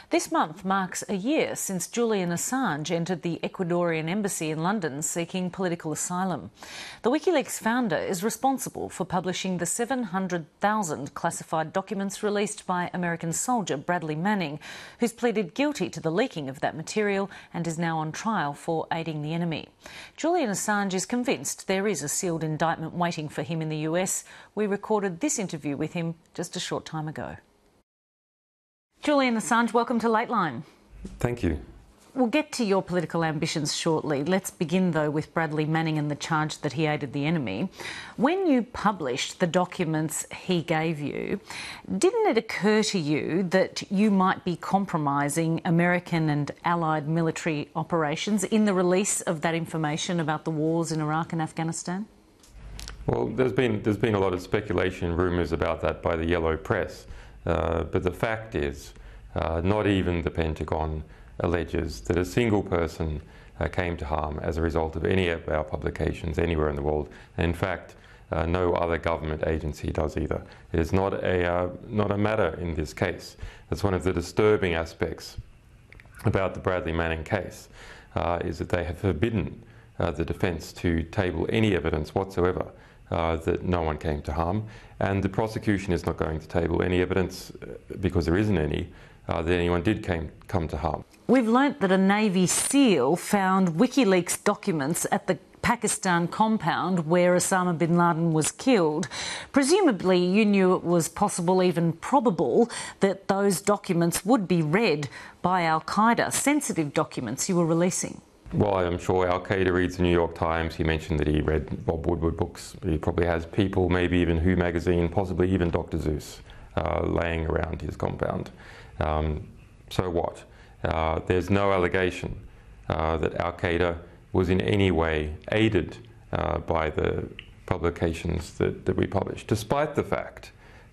This month marks a year since Julian Assange entered the Ecuadorian embassy in London seeking political asylum. The WikiLeaks founder is responsible for publishing the 700,000 classified documents released by American soldier Bradley Manning, who's pleaded guilty to the leaking of that material and is now on trial for aiding the enemy. Julian Assange is convinced there is a sealed indictment waiting for him in the US. We recorded this interview with him just a short time ago. Julian Assange, welcome to Lateline. Thank you. We'll get to your political ambitions shortly. Let's begin, though, with Bradley Manning and the charge that he aided the enemy. When you published the documents he gave you, didn't it occur to you that you might be compromising American and allied military operations in the release of that information about the wars in Iraq and Afghanistan? Well, there's been a lot of speculation and rumours about that by the yellow press. But the fact is, not even the Pentagon alleges that a single person came to harm as a result of any of our publications anywhere in the world. And in fact, no other government agency does either. It is not a matter in this case. That's one of the disturbing aspects about the Bradley Manning case, is that they have forbidden the defence to table any evidence whatsoever that no one came to harm, and the prosecution is not going to table any evidence, because there isn't any, that anyone did come to harm. We've learnt that a Navy SEAL found WikiLeaks documents at the Pakistan compound where Osama bin Laden was killed. Presumably you knew it was possible, even probable, that those documents would be read by Al-Qaeda, sensitive documents you were releasing. Well, I'm sure Al-Qaeda reads the New York Times. He mentioned that he read Bob Woodward books. He probably has People, maybe even Who magazine, possibly even Dr. Zeus laying around his compound. So what? There's no allegation that Al-Qaeda was in any way aided by the publications that we published, despite the fact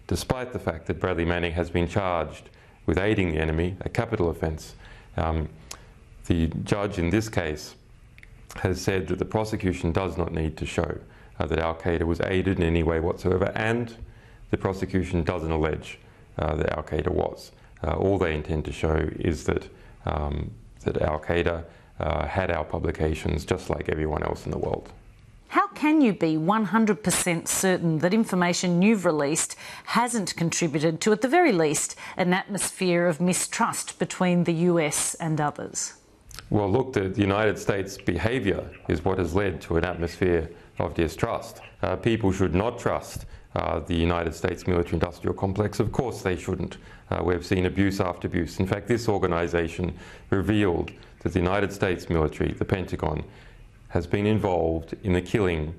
that Bradley Manning has been charged with aiding the enemy, a capital offence. The judge in this case has said that the prosecution does not need to show that Al-Qaeda was aided in any way whatsoever, and the prosecution doesn't allege that Al-Qaeda was. All they intend to show is that Al-Qaeda had our publications just like everyone else in the world. How can you be 100% certain that information you've released hasn't contributed to, at the very least, an atmosphere of mistrust between the US and others? Well, look, the United States' behaviour is what has led to an atmosphere of distrust. People should not trust the United States military-industrial complex. Of course they shouldn't. We've seen abuse after abuse. In fact, this organisation revealed that the United States military, the Pentagon, has been involved in the killing,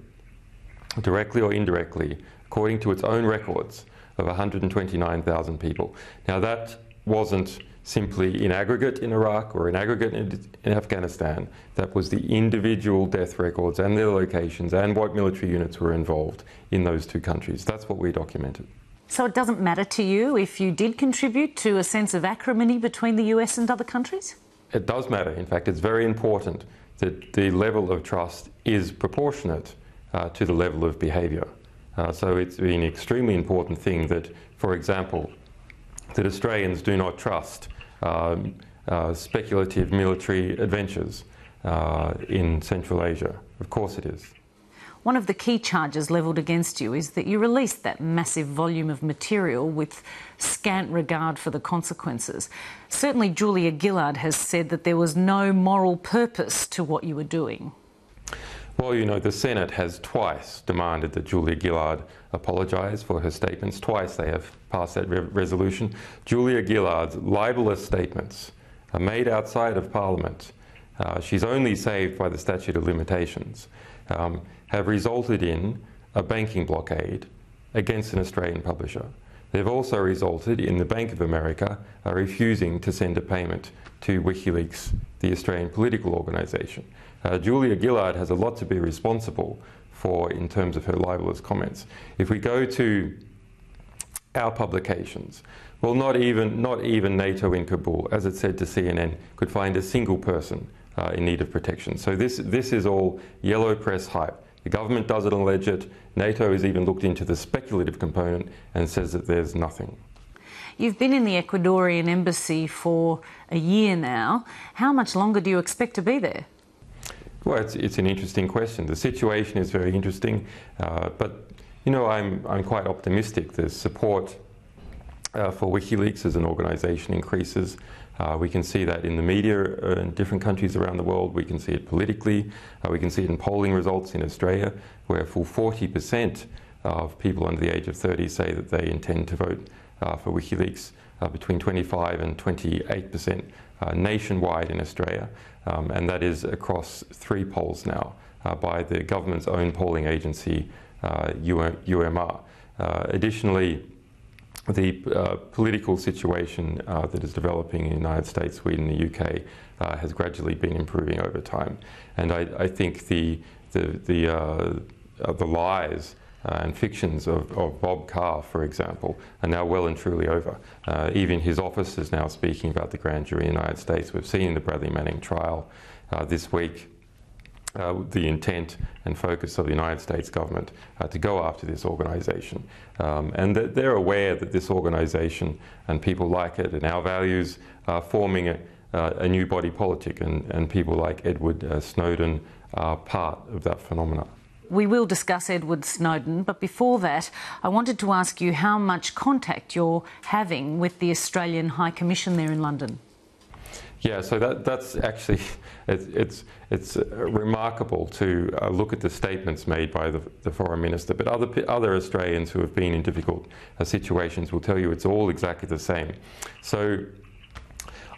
directly or indirectly, according to its own records, of 129,000 people. Now, that wasn't simply in aggregate in Iraq or in aggregate in Afghanistan. That was the individual death records and their locations and what military units were involved in those two countries. That's what we documented. So it doesn't matter to you if you did contribute to a sense of acrimony between the US and other countries? It does matter. In fact, it's very important that the level of trust is proportionate to the level of behaviour. So it's an extremely important thing that, for example, that Australians do not trust speculative military adventures in Central Asia. Of course it is. One of the key charges levelled against you is that you released that massive volume of material with scant regard for the consequences. Certainly Julia Gillard has said that there was no moral purpose to what you were doing. Well, you know, the Senate has twice demanded that Julia Gillard apologise for her statements. Twice they have passed that resolution. Julia Gillard's libellous statements are made outside of Parliament. She's only saved by the statute of limitations. Have resulted in a banking blockade against an Australian publisher. They've also resulted in the Bank of America refusing to send a payment to WikiLeaks, the Australian political organisation. Julia Gillard has a lot to be responsible for in terms of her libellous comments. If we go to our publications, well, not even NATO in Kabul, as it said to CNN, could find a single person in need of protection. So this is all yellow press hype. The government doesn't allege it. NATO has even looked into the speculative component and says that there's nothing. You've been in the Ecuadorian embassy for a year now. How much longer do you expect to be there? Well, it's an interesting question. The situation is very interesting, but you know, I'm quite optimistic. The support for WikiLeaks as an organisation increases. We can see that in the media in different countries around the world. We can see it politically. We can see it in polling results in Australia, where a full 40% of people under the age of 30 say that they intend to vote for WikiLeaks, between 25 and 28% nationwide in Australia, and that is across 3 polls now by the government's own polling agency, UMR. Additionally, the political situation that is developing in the United States, Sweden, and the UK has gradually been improving over time, and I think the lies and fictions of Bob Carr, for example, are now well and truly over. Even his office is now speaking about the grand jury in the United States. We've seen the Bradley Manning trial this week. The intent and focus of the United States government to go after this organisation. And they're aware that this organisation and people like it and our values are forming a new body politic, and people like Edward Snowden are part of that phenomena. We will discuss Edward Snowden, but before that, I wanted to ask you how much contact you're having with the Australian High Commission there in London. Yeah, so that's actually, it's remarkable to look at the statements made by the Foreign Minister, but other Australians who have been in difficult situations will tell you it's all exactly the same. So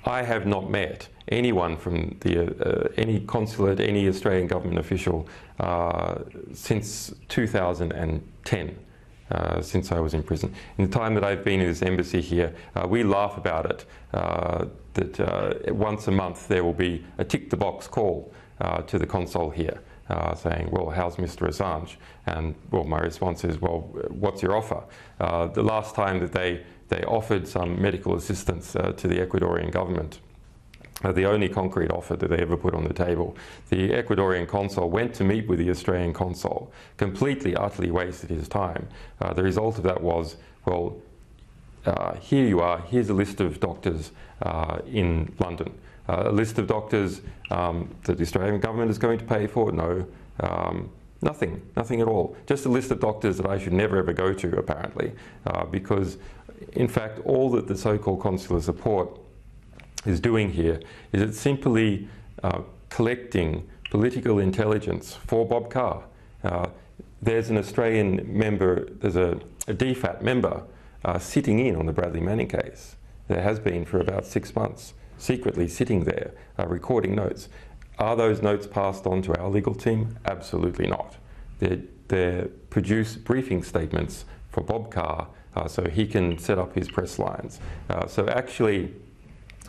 I have not met anyone from any consulate, any Australian government official since 2010. Since I was in prison. In the time that I've been in this embassy here, we laugh about it, that once a month there will be a tick-the-box call to the consul here saying, well, how's Mr. Assange? And, well, my response is, well, what's your offer? The last time that they offered some medical assistance to the Ecuadorian government, the only concrete offer that they ever put on the table, the Ecuadorian consul went to meet with the Australian consul, completely, utterly wasted his time. The result of that was, well, here you are, here's a list of doctors in London. A list of doctors that the Australian government is going to pay for? No, nothing at all. Just a list of doctors that I should never ever go to, apparently, because in fact all that the so-called consular support is doing here is it's simply collecting political intelligence for Bob Carr. There's an Australian member, there's a DFAT member sitting in on the Bradley Manning case. There has been for about 6 months, secretly sitting there, recording notes. Are those notes passed on to our legal team? Absolutely not. They produce briefing statements for Bob Carr so he can set up his press lines. So actually,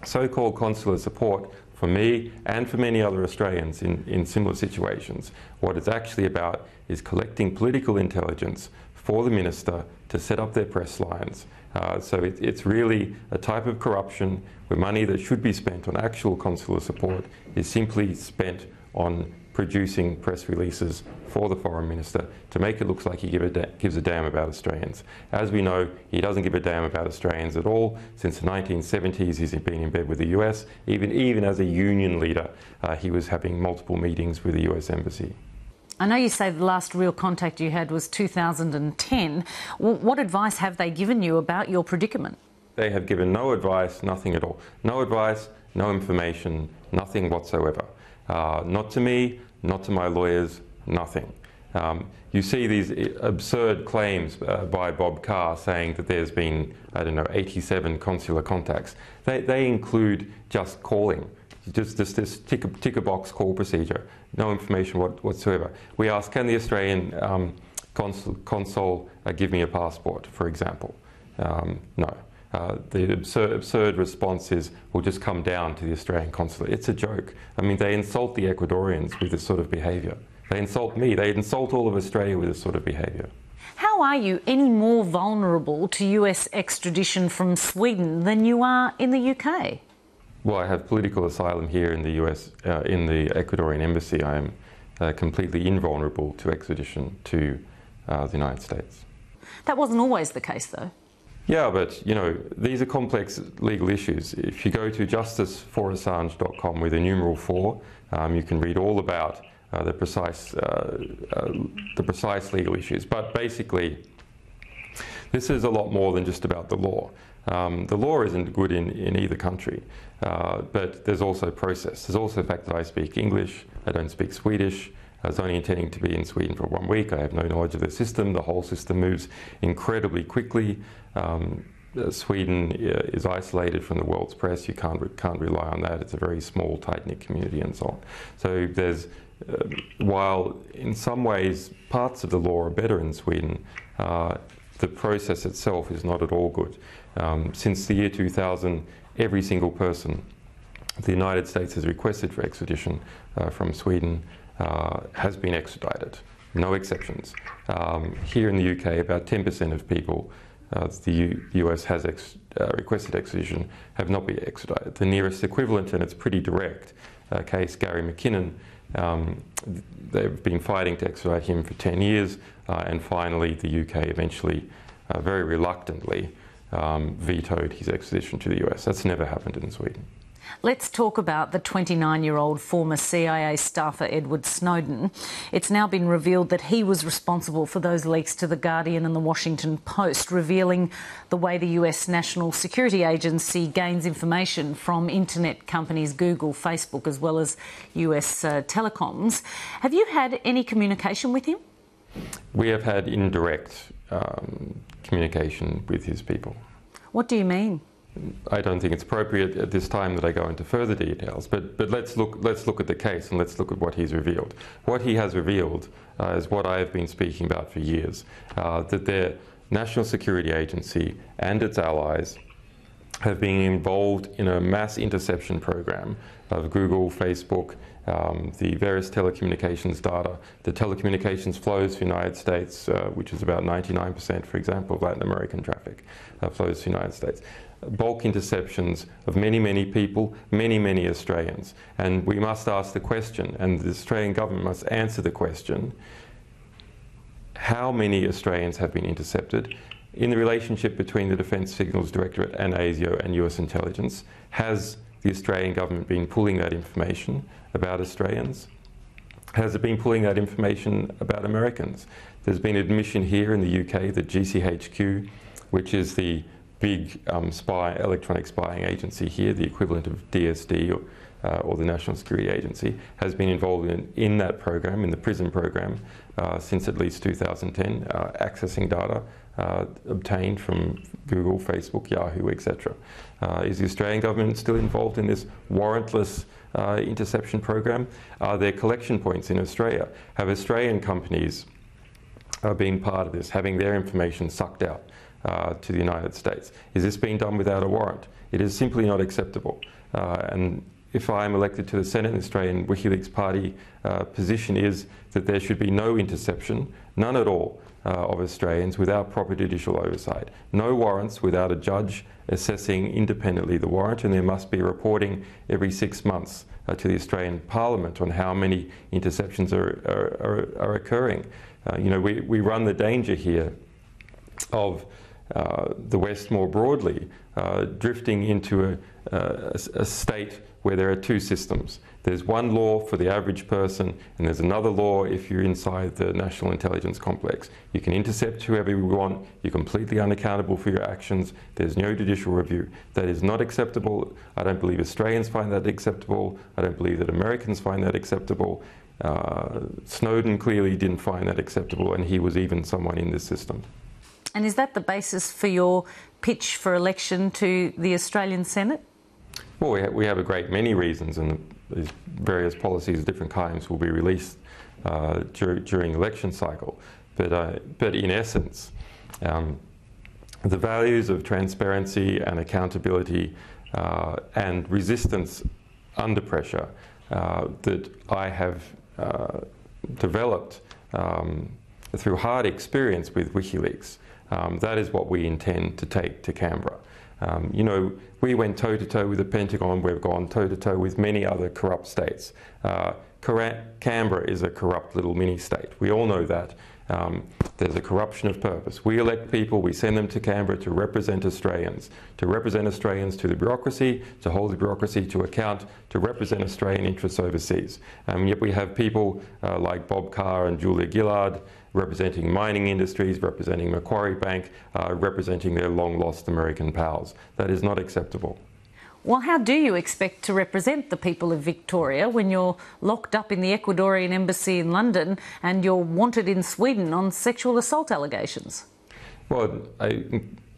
so-called consular support for me and for many other Australians in similar situations, what it's actually about is collecting political intelligence for the minister to set up their press lines. So it's really a type of corruption where money that should be spent on actual consular support is simply spent on producing press releases for the Foreign Minister to make it look like he gives a damn about Australians. As we know, he doesn't give a damn about Australians at all. Since the 1970s, he's been in bed with the US. Even as a union leader, he was having multiple meetings with the US Embassy. I know you say the last real contact you had was 2010. What advice have they given you about your predicament? They have given no advice, nothing at all. No advice, no information, nothing whatsoever. Not to me, not to my lawyers, nothing. You see these absurd claims by Bob Carr saying that there's been, 87 consular contacts. They include just calling, just this tick-a-box call procedure, no information whatsoever. We ask, can the Australian consul give me a passport, for example? No. The absurd response is, we'll just come down to the Australian consulate. It's a joke. I mean, they insult the Ecuadorians with this sort of behaviour. They insult me. They insult all of Australia with this sort of behaviour. How are you any more vulnerable to US extradition from Sweden than you are in the UK? Well, I have political asylum here in the US, in the Ecuadorian embassy. I am completely invulnerable to extradition to the United States. That wasn't always the case, though. Yeah, but these are complex legal issues. If you go to justiceforassange.com with a numeral 4, you can read all about the precise legal issues. But basically, this is a lot more than just about the law. The law isn't good in either country, but there's also process. There's also the fact that I speak English, I don't speak Swedish. I was only intending to be in Sweden for 1 week. I have no knowledge of the system. The whole system moves incredibly quickly. Sweden is isolated from the world's press. You can't rely on that. It's a very small, tight-knit community and so on. So there's, while in some ways parts of the law are better in Sweden, the process itself is not at all good. Since the year 2000, every single person the United States has requested for extradition from Sweden has been extradited, no exceptions. Here in the UK, about 10% of people the US has requested extradition have not been extradited. The nearest equivalent, and it's pretty direct, case Gary McKinnon, they've been fighting to extradite him for 10 years, and finally the UK eventually, very reluctantly, vetoed his extradition to the US. That's never happened in Sweden. Let's talk about the 29-year-old former CIA staffer Edward Snowden. It's now been revealed that he was responsible for those leaks to The Guardian and The Washington Post, revealing the way the US National Security Agency gains information from internet companies Google, Facebook, as well as US telecoms. Have you had any communication with him? We have had indirect communication with his people. What do you mean? I don't think it's appropriate at this time that I go into further details, but let's look at the case and let's look at what he's revealed. What he has revealed is what I have been speaking about for years, that their National Security Agency and its allies have been involved in a mass interception program of Google, Facebook, the various telecommunications data, the telecommunications flows to the United States, which is about 99%, for example, of Latin American traffic, flows to the United States. Bulk interceptions of many, many people, many, many Australians. And we must ask the question, and the Australian government must answer the question, how many Australians have been intercepted? In the relationship between the Defence Signals Directorate and ASIO and US intelligence, has the Australian government been pulling that information about Australians? Has it been pulling that information about Americans? There's been admission here in the UK that GCHQ, which is the big electronic spying agency here, the equivalent of DSD or the National Security Agency, has been involved in that program, in the PRISM program, since at least 2010, accessing data obtained from Google, Facebook, Yahoo, etc. Is the Australian government still involved in this warrantless interception program? Are there collection points in Australia? Have Australian companies been part of this, having their information sucked out to the United States? Is this being done without a warrant? It is simply not acceptable. And if I am elected to the Senate, the Australian WikiLeaks Party position is that there should be no interception, none at all, of Australians without proper judicial oversight. No warrants without a judge assessing independently the warrant, and there must be reporting every 6 months to the Australian Parliament on how many interceptions are occurring. We run the danger here of the West more broadly drifting into a state where there are two systems. There's one law for the average person, and there's another law if you're inside the national intelligence complex. You can intercept whoever you want, you're completely unaccountable for your actions, there's no judicial review. That is not acceptable. I don't believe Australians find that acceptable. I don't believe that Americans find that acceptable. Snowden clearly didn't find that acceptable, and he was even someone in this system. And is that the basis for your pitch for election to the Australian Senate? Well, we have a great many reasons, and these various policies of different kinds will be released during the election cycle. But in essence, the values of transparency and accountability and resistance under pressure that I have developed through hard experience with WikiLeaks, that is what we intend to take to Canberra. We went toe-to-toe with the Pentagon, we've gone toe-to-toe with many other corrupt states. Canberra is a corrupt little mini-state. We all know that. There's a corruption of purpose. We elect people, we send them to Canberra to represent Australians to the bureaucracy, to hold the bureaucracy to account, to represent Australian interests overseas. Yet we have people like Bob Carr and Julia Gillard representing mining industries, representing Macquarie Bank, representing their long-lost American pals. That is not acceptable. Well, how do you expect to represent the people of Victoria when you're locked up in the Ecuadorian embassy in London and you're wanted in Sweden on sexual assault allegations? Well,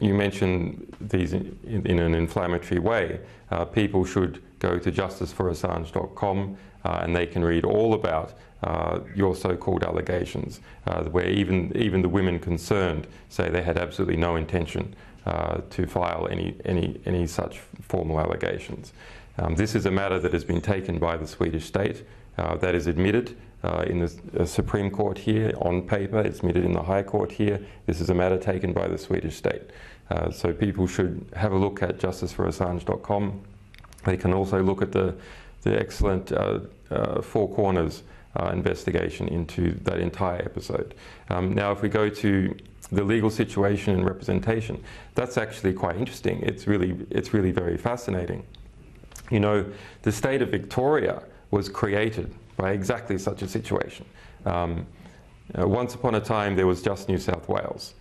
you mentioned these in an inflammatory way. People should go to justiceforassange.com and they can read all about your so-called allegations, where even the women concerned say they had absolutely no intention to file any such formal allegations. This is a matter that has been taken by the Swedish state, that is admitted in the Supreme Court here on paper, it's admitted in the High Court here. This is a matter taken by the Swedish state. So people should have a look at justiceforassange.com. They can also look at the excellent Four Corners investigation into that entire episode. Now, if we go to the legal situation and representation, that's actually quite interesting. It's really very fascinating. You know, the state of Victoria was created by exactly such a situation. Once upon a time, there was just New South Wales,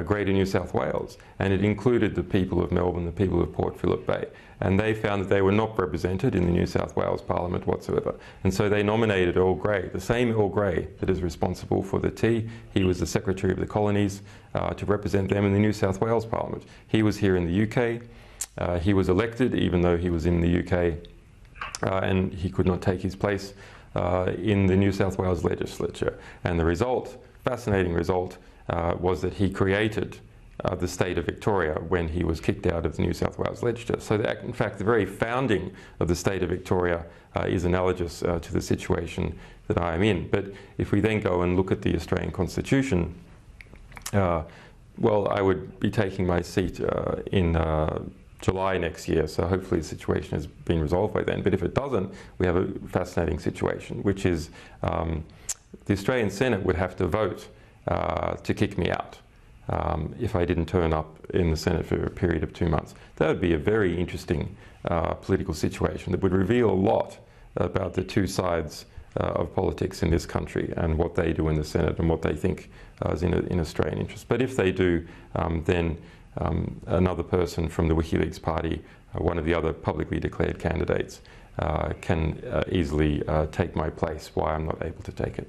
Greater New South Wales, and it included the people of Melbourne, the people of Port Phillip Bay. And they found that they were not represented in the New South Wales Parliament whatsoever. And so they nominated Earl Grey, the same Earl Grey that is responsible for the tea. He was the Secretary of the Colonies, to represent them in the New South Wales Parliament. He was here in the UK. He was elected even though he was in the UK, and he could not take his place in the New South Wales legislature. And the result, fascinating result, was that he created the state of Victoria when he was kicked out of the New South Wales legislature. So that, in fact, the very founding of the state of Victoria is analogous to the situation that I am in. But if we then go and look at the Australian Constitution, well, I would be taking my seat in July next year, so hopefully the situation has been resolved by then. But if it doesn't, we have a fascinating situation, which is the Australian Senate would have to vote to kick me out if I didn't turn up in the Senate for a period of 2 months. That would be a very interesting political situation that would reveal a lot about the two sides of politics in this country and what they do in the Senate and what they think is in Australian interest. But if they do, then another person from the WikiLeaks party, one of the other publicly declared candidates, can easily take my place. Why I'm not able to take it.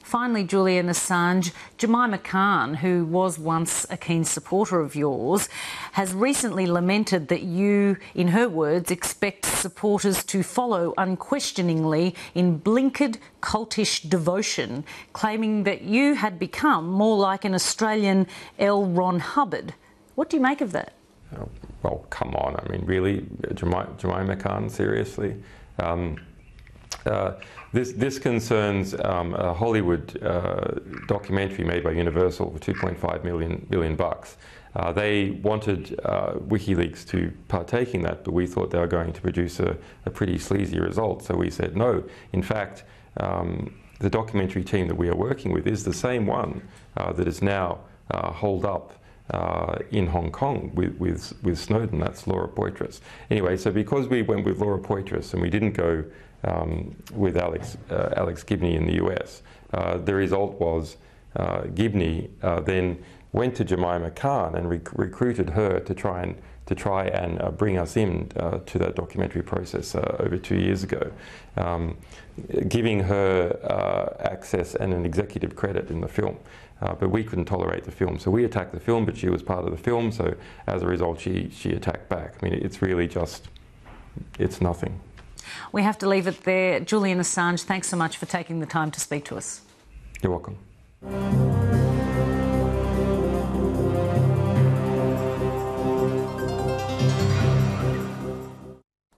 Finally, Julian Assange, Jemima Khan, who was once a keen supporter of yours, has recently lamented that you, in her words, expect supporters to follow unquestioningly in blinkered cultish devotion, claiming that you had become more like an Australian L. Ron Hubbard. What do you make of that? Oh, well, come on. I mean, really? Jemima Khan, seriously? This concerns a Hollywood documentary made by Universal for $2.5 million bucks. They wanted WikiLeaks to partake in that, but we thought they were going to produce a pretty sleazy result, so we said no. In fact, the documentary team that we are working with is the same one that is now holed up in Hong Kong with Snowden. That's Laura Poitras. Anyway, so because we went with Laura Poitras and we didn't go with Alex Gibney in the US, the result was Gibney then went to Jemima Khan and recruited her to try and bring us in to that documentary process over 2 years ago, giving her access and an executive credit in the film. But we couldn't tolerate the film, so we attacked the film, but she was part of the film, so as a result she attacked back. I mean, it's really just, it's nothing. We have to leave it there. Julian Assange, thanks so much for taking the time to speak to us. You're welcome.